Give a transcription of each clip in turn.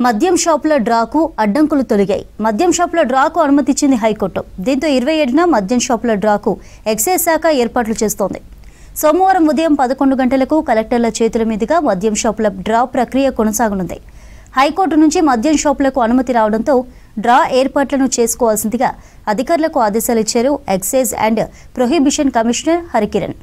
మద్యం షాపుల డ్రాకు అడ్డంకులు తొలగాయి. మద్యం షాపుల డ్రాకు అనుమతి ఇచ్చింది హైకోర్టు. దీంతో 27న మద్యం షాపుల డ్రాకు ఎక్సైజ్ శాఖ ఏర్పాట్లు చేస్తోంది. సోమవారం ఉదయం 11 గంటలకు కలెక్టర్ల చేతుల మీదుగా మద్యం షాపుల డ్రా ప్రక్రియ కొనసాగనుంది. హైకోర్టు నుంచి మద్యం షాపులకు అనుమతి రావడంతో డ్రా ఏర్పాట్లను చేసుకోవాల్సిందిగా అధికారులకు ఆదేశాలు ఇచ్చారు excise and prohibition commissioner Harikiran.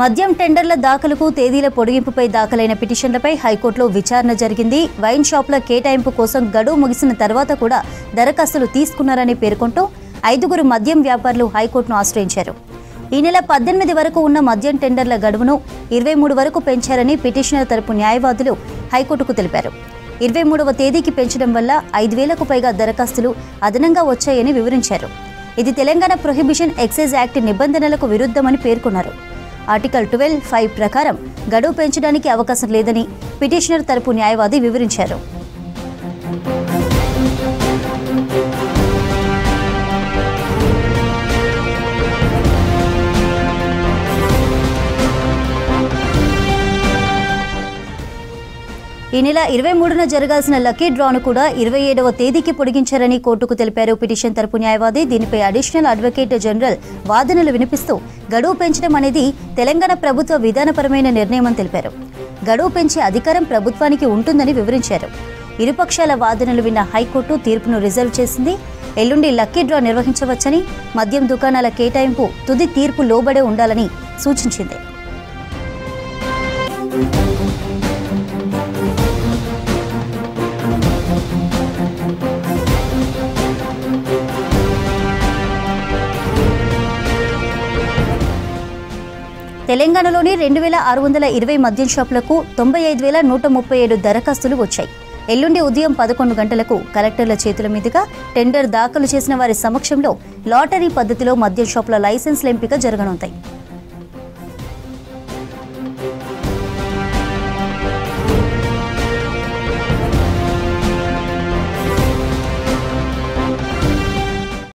మద్యం టెండర్ల దాఖలకు తేదీల పొడిగింపుపై దాఖలైన పిటిషన్లపై హైకోర్టులో విచారణ జరిగింది. వైన్ షాపుల కేటాయింపు కోసం గడువు ముగిసిన తర్వాత కూడా దరఖాస్తులు తీసుకున్నారని పేర్కొంటూ 5గురు మద్యం వ్యాపారులు హైకోర్టును ఆశ్రయించారు. ఈ నెల 18 వరకు ఉన్న మద్యం టెండర్ల గడువును 23 వరకు పెంచారని పిటిషనర్ తరపు న్యాయవాదులు హైకోర్టుకు తెలిపారు. 23వ తేదీకి పెంచడం వల్ల 5,000కు పైగా దరఖాస్తులు అదనంగా వచ్చాయని వివరించారు. ఇది తెలంగాణ ప్రొహిబిషన్ ఎక్సైజ్ యాక్ట్ నిబంధనలకు విరుద్ధమని పేర్కొన్నారు. ఆర్టికల్ 12(5) ప్రకారం గడువు పెంచడానికి అవకాశం లేదని పిటిషనర్ తరపు న్యాయవాది వివరించారు. ఈ నెల 23న జరగాల్సిన లక్కీ డ్రాను కూడా 27వ తేదీకి పొడిగించారని కోర్టుకు తెలిపారు పిటిషన్ తరపు న్యాయవాది. దీనిపై అడిషనల్ అడ్వకేట్ జనరల్ వాదనలు వినిపిస్తూ గడువు పెంచడం అనేది తెలంగాణ ప్రభుత్వ విధానపరమైన నిర్ణయమని తెలిపారు. గడువు పెంచే అధికారం ప్రభుత్వానికి ఉంటుందని వివరించారు. ఇరుపక్షాల వాదనలు విన్న హైకోర్టు తీర్పును రిజర్వ్ చేసింది. ఎల్లుండి లక్కీ డ్రా నిర్వహించవచ్చని, మద్యం దుకాణాల కేటాయింపు తుది తీర్పు లోబడే ఉండాలని సూచించింది. తెలంగాణలోని 2,620 మద్యం షాపులకు 95,137 దరఖాస్తులు వచ్చాయి. ఎల్లుండి ఉదయం 11 గంటలకు కలెక్టర్ల చేతుల మీదుగా టెండర్ దాఖలు చేసిన వారి సమక్షంలో లాటరీ పద్ధతిలో మద్యం షాపుల లైసెన్స్ల ఎంపిక జరగనుంది.